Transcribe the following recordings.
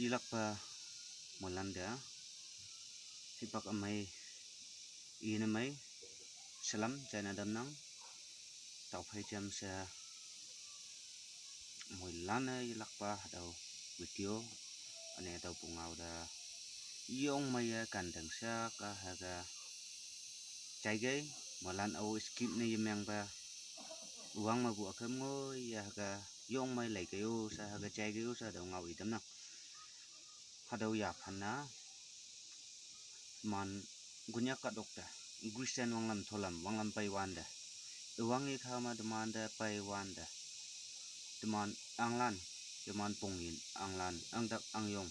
ilak pa molanda hipak amai ina mai salam chana dam nang tau phai jam sa molana ilak pa dau video ane dau pungau da yong maya kandang sa ka haga chai gai molan au skip ne yemang pa uang ma bu akam ngoi ya haga yong mai lai kayo sa haga chai kayo sa dau ngau itam nang hadau ya phana man gunya ka dokta Christian wanglam pai wanda uang i khama demanda pai wanda deman anglan deman pongin anglan angdak angyong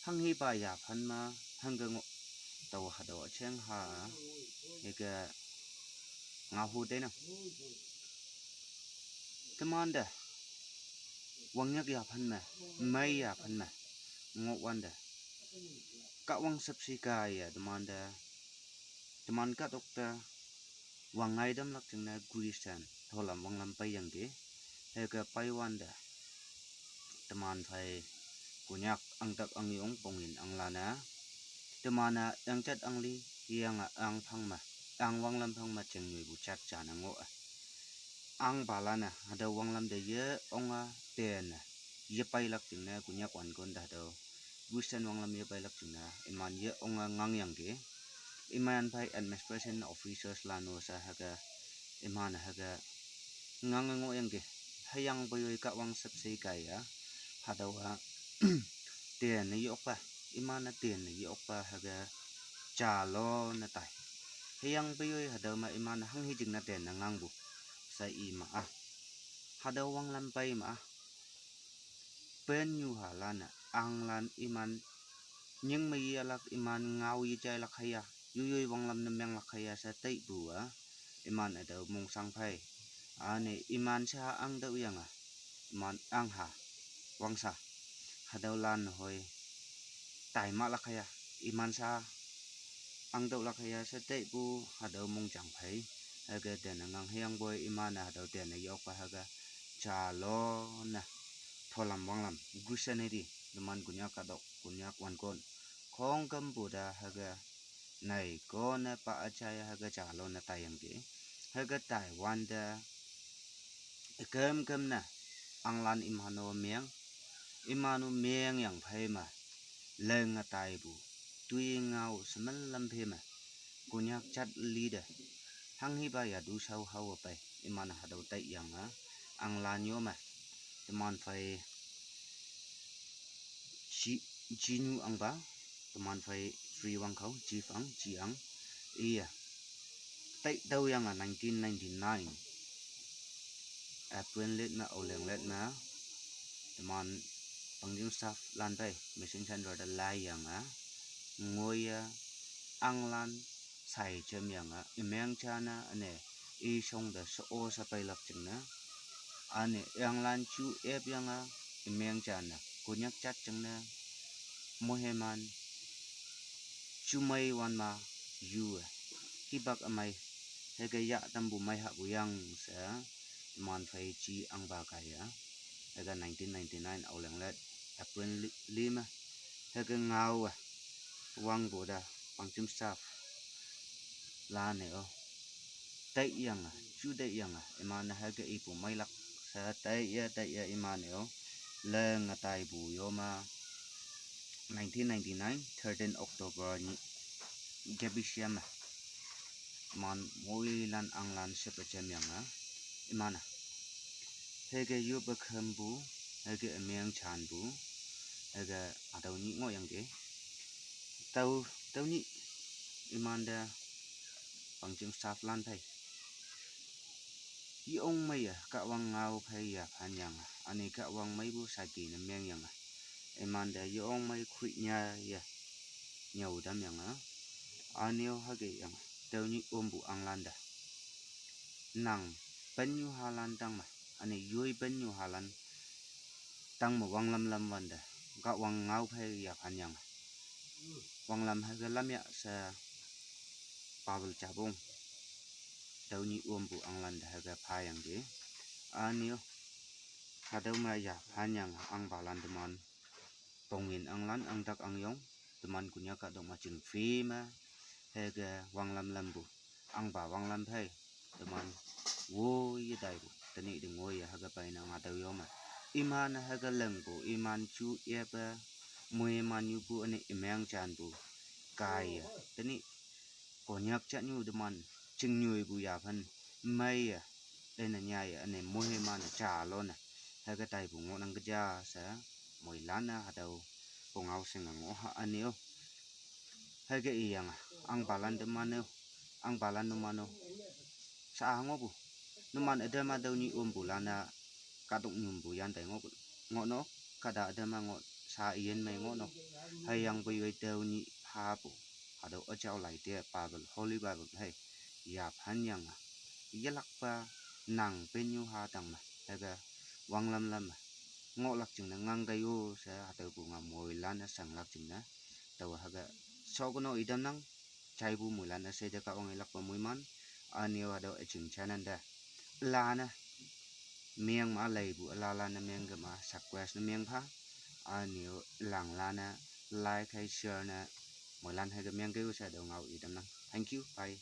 hanghi ba ya phan ma hanggang tau hadau cheng ha ega ngahu de na demanda wangyak ya phan ma mai ya phan ma ngok wanda ka wang sapsi ka ya demanda teman ka dokter wangai dam lak chengna Christian tholam wanglam pai yang ge hega pai wanda teman phai kunyak angtak angyong pongin anglana temana yang chat angli yang ang phangma ang wanglam phangma chengnyui bu chat chana ngo ang balana ada wanglam de ye onga ten ye pai lak chengna kunyak wan kon da do Christian wanglam ye pai lak chengna iman ye onga ngang yang ge iman pai administration officers lano sa haga iman haga ngang ngo yang ge hayang boy ka wang sapse kaya hadawa tiền này yok pa iman na tiền này yok pa haga chalo na tai hayang boy hadawa iman hang hijing na tiền na ngang bu sa ima hadawa wang lampai ma pen yu halana anglan iman nhưng mày alak iman ngau yi chai lak haya yui wang lam na meng lak haya sa tai bu iman ada mong sang phai ane iman sa ang dau yang iman ang ha wang sa hadau lan hoi tai ma lak haya iman sa ang dau lak haya sa tai bu hadau mong chang phai haga den ngang hyang boy iman na hadau den na yok pa haga chalo na tholam wanglam gusaneri deman gunya kadok gunya kwan kon khong kam buda haga nai ko na pa achaya haga chalo na tayang ge haga Taiwan da kem na anglan imanu meng yang phai ma leng tai bu tui ngau semen lam phe ma kunyak chat leader hang hi ba ya du sau hau pai iman hadau tai yang anglan yo ma teman phai jinu ang ba teman phai free wang khau ji phang ji ang iya tai dau yang 1999 April let na oleng let na teman pangjung staff lan pai mission center da lai yang ngoi anglan sai chem yang imeng chana ane i song da so o sa pai lak ching na ane anglan chu ep yang imeng chana kunyak chat ching na moheman chumai wan ma yu hibak amai hega ya tambu mai ha buyang sa man phai chi ang ba kaya hega 1999 oleng let April 5 hega ngau wang boda pangchum staff la ne tai yang chu dai yang iman hega ipu mai lak sa tai ya iman le ngatai bu yo ma 1999 13 October ni Gabisham man moi lan anglan sepacem yang imana hege yu bekem bu hege emeng chan bu hege adau ni ngo yang ge tau ni imanda pangjung staff lan thai yi ong mai ka wang ngau phai ya phan yang ani ka wang mai bu sa ki na meng yang imanda yi ong mai khui nya ya nyau dam yang anio hage yang tau ni bu anglan da nang penyu halan tang ma ane yui penyu halan tang ma wang lam wanda ga wang ngau phai ya phan yang wang lam haga lam ya sa pabul chabong tau ni bu anglan da haga pha yang ge anio hadau ma ya phan yang ang balan demon pongin ang lan ang tak ang yong teman kunya ka dong macing fi ma he ga wang lam lam bu ang ba wang lam thai teman wo ye dai bu tani de ngoi ha ga pai na nga tau yo ma iman ha ga leng bu iman chu ye ba mui man yu bu ani imang chan bu kai ya tani konyak cha nyu teman ching nyui bu ya phan mai ya đây là nhà ya này môi mà nó trả luôn nè hay cái tay của ngõ năng cái da sẽ mồi lán na hạt đầu cùng áo sinh là ngõ hạ anh yêu hay cái gì à ăn bà lan đâm ăn yêu ăn bà lan đâm ăn yêu sao ngõ bu đâm ăn ở đây mà đâu như bù lan na cá động nhung bù yan tay ngõ ngõ nó cá đã đây mà ngõ xa yên mày ngõ nó hay yang bây giờ đâu như ha bu hạt đầu ở châu lại tiệt Bible Holy Bible hay ya phan yang ya lắc ba nàng bên nhu ha tầng mà hay cái wang lam lam mà ngõ lạc chừng là ngang cây ô sẽ hạt từ bù ngà mồi lan nó sẵn lạc chừng đó tàu ha cái sau cái nồi đâm năng chai bu mồi lan nó sẽ cho các ông ấy lạc vào mồi mắn anh yêu hạt đậu chừng chai nan đây là nè miếng mà lấy bu là nè miếng cái mà sạc quẹt nè miếng phá anh yêu làng là nè like hay share nè mồi lan hay cái miếng cái ô sẽ đậu ngầu ý đâm năng thank you bye.